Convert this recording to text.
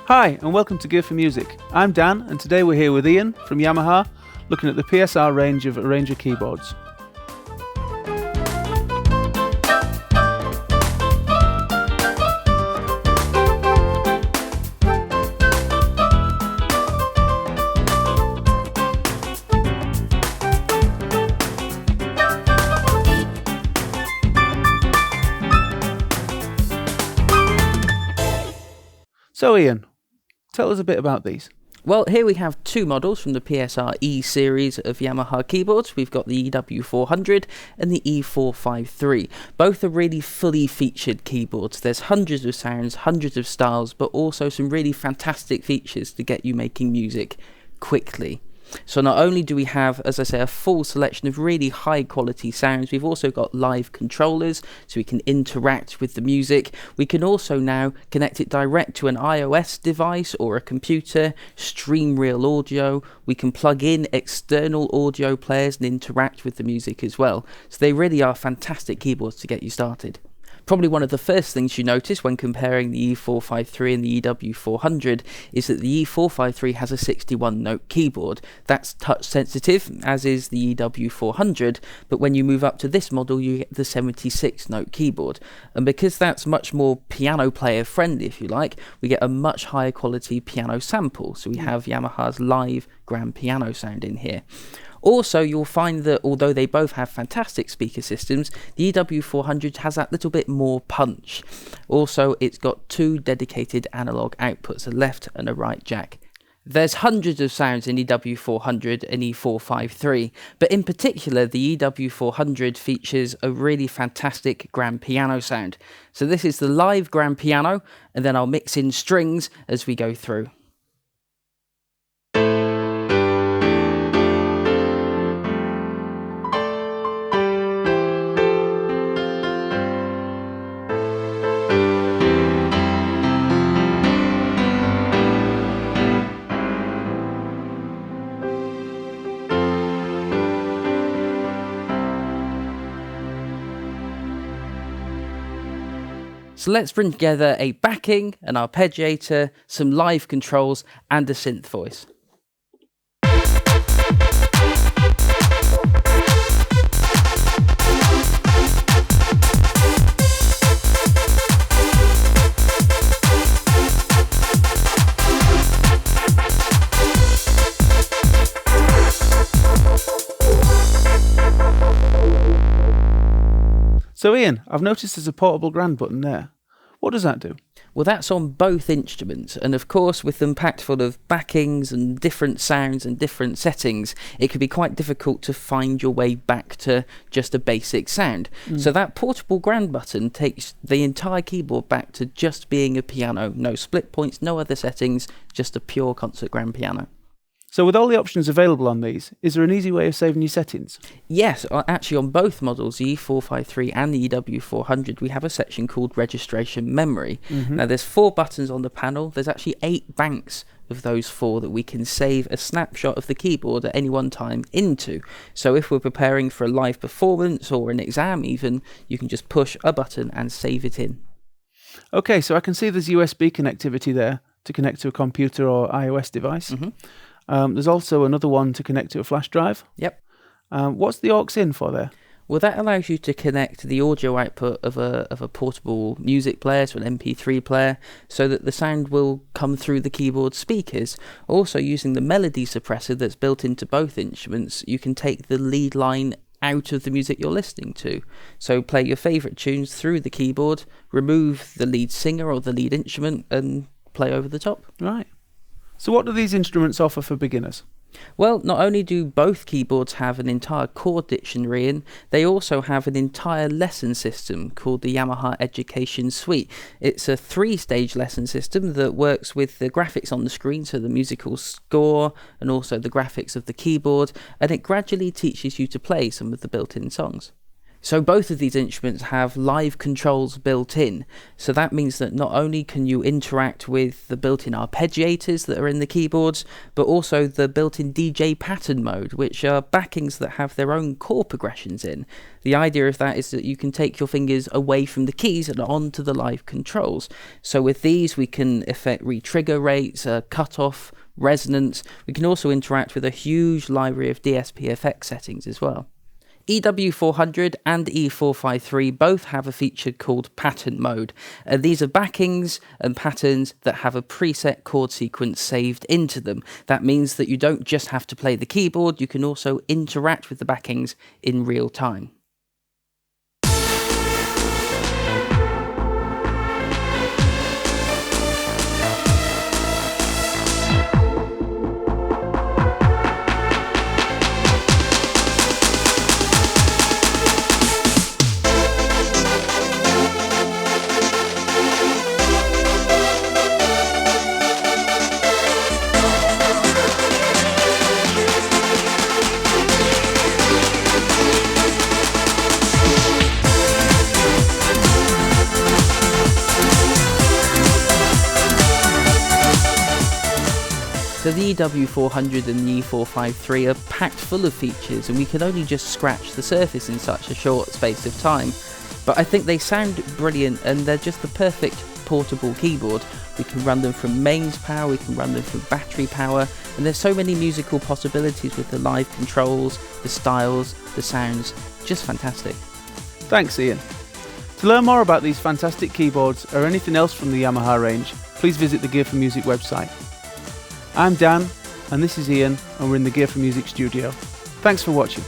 Hi, and welcome to Gear for Music. I'm Dan, and today we're here with Ian from Yamaha, looking at the PSR range of Arranger keyboards. So Ian, tell us a bit about these. Well, here we have two models from the PSR E series of Yamaha keyboards. We've got the EW400 and the E453. Both are really fully featured keyboards. There's hundreds of sounds, hundreds of styles, but also some really fantastic features to get you making music quickly. So not only do we have, as I say, a full selection of really high quality sounds, we've also got live controllers so we can interact with the music. We can also now connect it direct to an iOS device or a computer, stream real audio. We can plug in external audio players and interact with the music as well. So they really are fantastic keyboards to get you started. Probably one of the first things you notice when comparing the E453 and the EW400 is that the E453 has a 61-note keyboard. That's touch sensitive, as is the EW400, but when you move up to this model you get the 76-note keyboard. And because that's much more piano player friendly, if you like, we get a much higher quality piano sample. So we have Yamaha's live grand piano sound in here. Also, you'll find that although they both have fantastic speaker systems, the EW400 has that little bit more punch. Also, it's got two dedicated analog outputs, a left and a right jack. There's hundreds of sounds in EW400 and E453, but in particular the EW400 features a really fantastic grand piano sound. So this is the live grand piano, and then I'll mix in strings as we go through. So let's bring together a backing, an arpeggiator, some live controls and a synth voice. So Ian, I've noticed there's a portable grand button there. What does that do? Well, that's on both instruments, and of course with them packed full of backings and different sounds and different settings, it can be quite difficult to find your way back to just a basic sound. So that portable grand button takes the entire keyboard back to just being a piano. No split points, no other settings, just a pure concert grand piano. So with all the options available on these, is there an easy way of saving your settings? Yes, actually on both models, the E453 and the EW400, we have a section called registration memory. Now there's 4 buttons on the panel. There's actually 8 banks of those 4 that we can save a snapshot of the keyboard at any one time into. So if we're preparing for a live performance or an exam even, you can just push a button and save it in. Okay, so I can see there's USB connectivity there to connect to a computer or iOS device. There's also another one to connect to a flash drive. Yep. What's the aux in for there? Well, that allows you to connect the audio output of a portable music player to an MP3 player so that the sound will come through the keyboard speakers. Also, using the melody suppressor that's built into both instruments, you can take the lead line out of the music you're listening to. So play your favourite tunes through the keyboard, remove the lead singer or the lead instrument and play over the top. Right. So what do these instruments offer for beginners? Well, not only do both keyboards have an entire chord dictionary in, they also have an entire lesson system called the Yamaha Education Suite. It's a 3-stage lesson system that works with the graphics on the screen, so the musical score and also the graphics of the keyboard, and it gradually teaches you to play some of the built-in songs. So both of these instruments have live controls built in. So that means that not only can you interact with the built-in arpeggiators that are in the keyboards, but also the built-in DJ pattern mode, which are backings that have their own chord progressions in. The idea of that is that you can take your fingers away from the keys and onto the live controls. So with these we can effect re-trigger rates, cutoff, resonance. We can also interact with a huge library of DSP effect settings as well. EW400 and E453 both have a feature called pattern mode. These are backings and patterns that have a preset chord sequence saved into them. That means that you don't just have to play the keyboard, you can also interact with the backings in real time. So the EW400 and the E453 are packed full of features, and we can only just scratch the surface in such a short space of time. But I think they sound brilliant, and they're just the perfect portable keyboard. We can run them from mains power, we can run them from battery power, and there's so many musical possibilities with the live controls, the styles, the sounds, just fantastic. Thanks, Ian. To learn more about these fantastic keyboards or anything else from the Yamaha range, please visit the Gear for Music website. I'm Dan, and this is Ian, and we're in the Gear for Music studio. Thanks for watching.